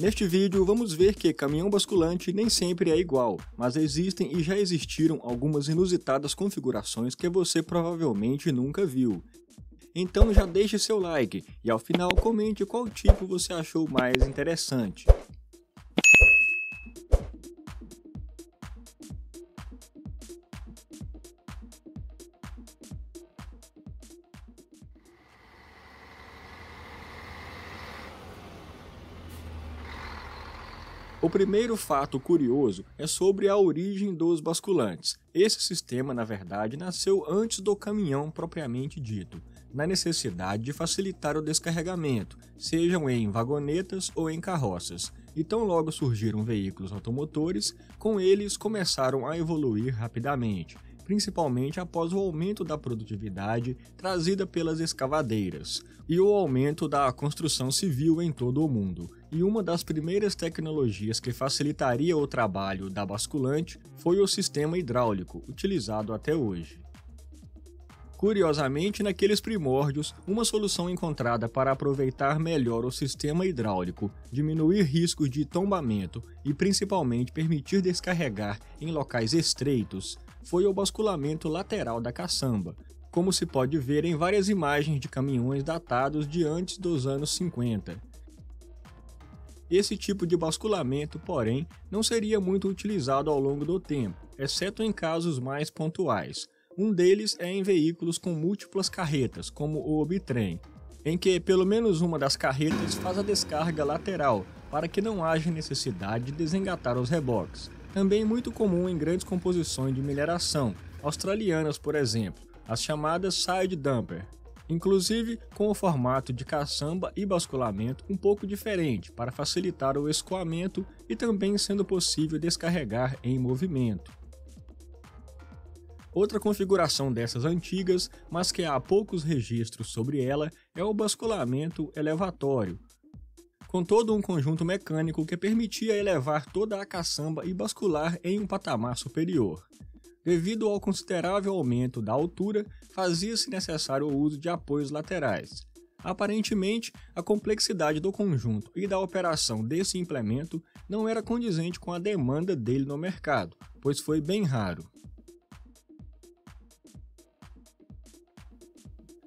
Neste vídeo vamos ver que caminhão basculante nem sempre é igual, mas existem e já existiram algumas inusitadas configurações que você provavelmente nunca viu. Então já deixe seu like e ao final comente qual tipo você achou mais interessante. O primeiro fato curioso é sobre a origem dos basculantes. Esse sistema, na verdade, nasceu antes do caminhão propriamente dito, na necessidade de facilitar o descarregamento, sejam em vagonetas ou em carroças. E tão logo surgiram veículos automotores, com eles começaram a evoluir rapidamente, principalmente após o aumento da produtividade trazida pelas escavadeiras e o aumento da construção civil em todo o mundo. E uma das primeiras tecnologias que facilitaria o trabalho da basculante foi o sistema hidráulico, utilizado até hoje. Curiosamente, naqueles primórdios, uma solução encontrada para aproveitar melhor o sistema hidráulico, diminuir riscos de tombamento e principalmente permitir descarregar em locais estreitos, foi o basculamento lateral da caçamba, como se pode ver em várias imagens de caminhões datados de antes dos anos 50. Esse tipo de basculamento, porém, não seria muito utilizado ao longo do tempo, exceto em casos mais pontuais. Um deles é em veículos com múltiplas carretas, como o bitrem, em que pelo menos uma das carretas faz a descarga lateral, para que não haja necessidade de desengatar os reboques. Também muito comum em grandes composições de mineração, australianas por exemplo, as chamadas side dumper. Inclusive com o formato de caçamba e basculamento um pouco diferente para facilitar o escoamento e também sendo possível descarregar em movimento. Outra configuração dessas antigas, mas que há poucos registros sobre ela, é o basculamento elevatório, com todo um conjunto mecânico que permitia elevar toda a caçamba e bascular em um patamar superior. Devido ao considerável aumento da altura, fazia-se necessário o uso de apoios laterais. Aparentemente, a complexidade do conjunto e da operação desse implemento não era condizente com a demanda dele no mercado, pois foi bem raro.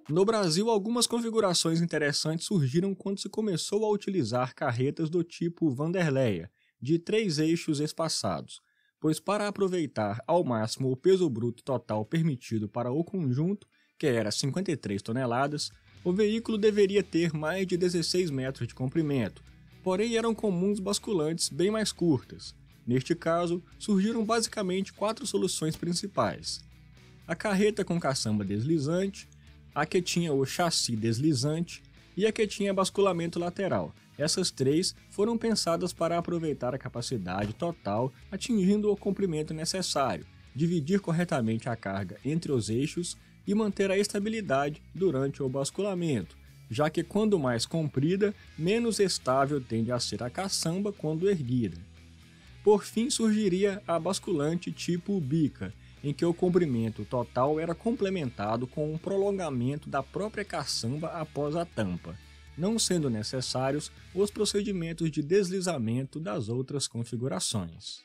No Brasil, algumas configurações interessantes surgiram quando se começou a utilizar carretas do tipo Vanderleia, de 3 eixos espaçados, pois para aproveitar ao máximo o peso bruto total permitido para o conjunto, que era 53 toneladas, o veículo deveria ter mais de 16 metros de comprimento, porém eram comuns basculantes bem mais curtas. Neste caso, surgiram basicamente 4 soluções principais: a carreta com caçamba deslizante, a que tinha o chassi deslizante e a que tinha basculamento lateral. Essas 3 foram pensadas para aproveitar a capacidade total, atingindo o comprimento necessário, dividir corretamente a carga entre os eixos e manter a estabilidade durante o basculamento, já que quando mais comprida, menos estável tende a ser a caçamba quando erguida. Por fim surgiria a basculante tipo bica, em que o comprimento total era complementado com um prolongamento da própria caçamba após a tampa, não sendo necessários os procedimentos de deslizamento das outras configurações.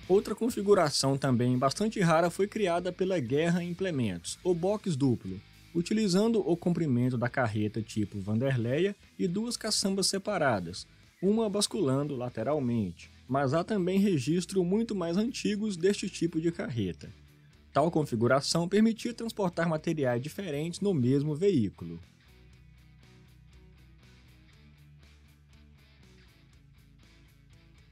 Outra configuração também bastante rara foi criada pela Guerra Implementos, o box duplo, utilizando o comprimento da carreta tipo Vanderleia e 2 caçambas separadas, uma basculando lateralmente, mas há também registros muito mais antigos deste tipo de carreta. Tal configuração permitia transportar materiais diferentes no mesmo veículo.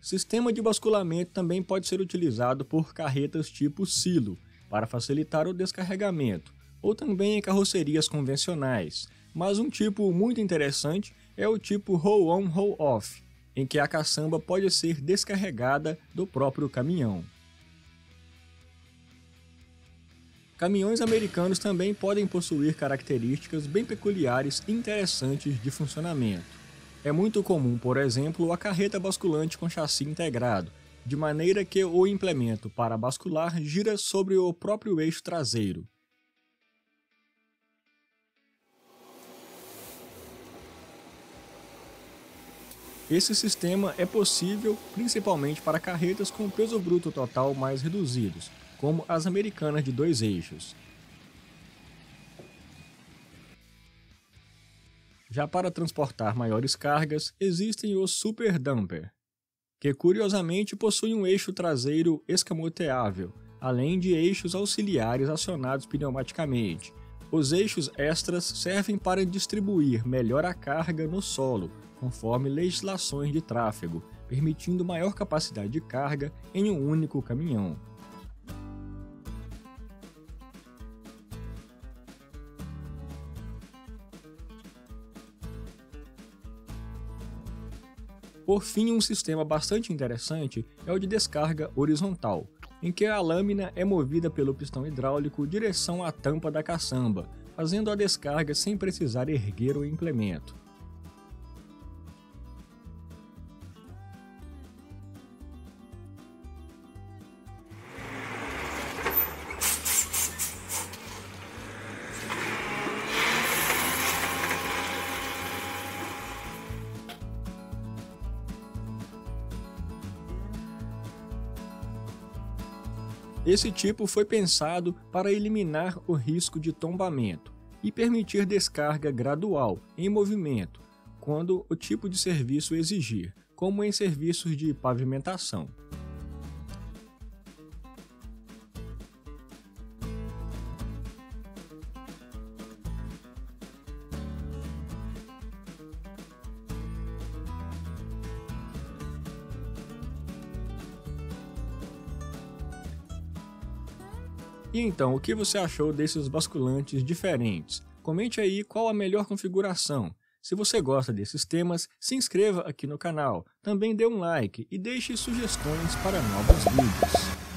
Sistema de basculamento também pode ser utilizado por carretas tipo silo, para facilitar o descarregamento, ou também em carrocerias convencionais, mas um tipo muito interessante é o tipo roll-on roll-off, em que a caçamba pode ser descarregada do próprio caminhão. Caminhões americanos também podem possuir características bem peculiares e interessantes de funcionamento. É muito comum, por exemplo, a carreta basculante com chassi integrado, de maneira que o implemento para bascular gira sobre o próprio eixo traseiro. Esse sistema é possível principalmente para carretas com peso bruto total mais reduzidos, como as americanas de 2 eixos. Já para transportar maiores cargas, existem os super dumper, que curiosamente possuem um eixo traseiro escamoteável, além de eixos auxiliares acionados pneumaticamente. Os eixos extras servem para distribuir melhor a carga no solo, conforme legislações de tráfego, permitindo maior capacidade de carga em um único caminhão. Por fim, um sistema bastante interessante é o de descarga horizontal, em que a lâmina é movida pelo pistão hidráulico direção à tampa da caçamba, fazendo a descarga sem precisar erguer o implemento. Esse tipo foi pensado para eliminar o risco de tombamento e permitir descarga gradual em movimento, quando o tipo de serviço exigir, como em serviços de pavimentação. E então, o que você achou desses basculantes diferentes? Comente aí qual a melhor configuração. Se você gosta desses temas, se inscreva aqui no canal, também dê um like e deixe sugestões para novos vídeos.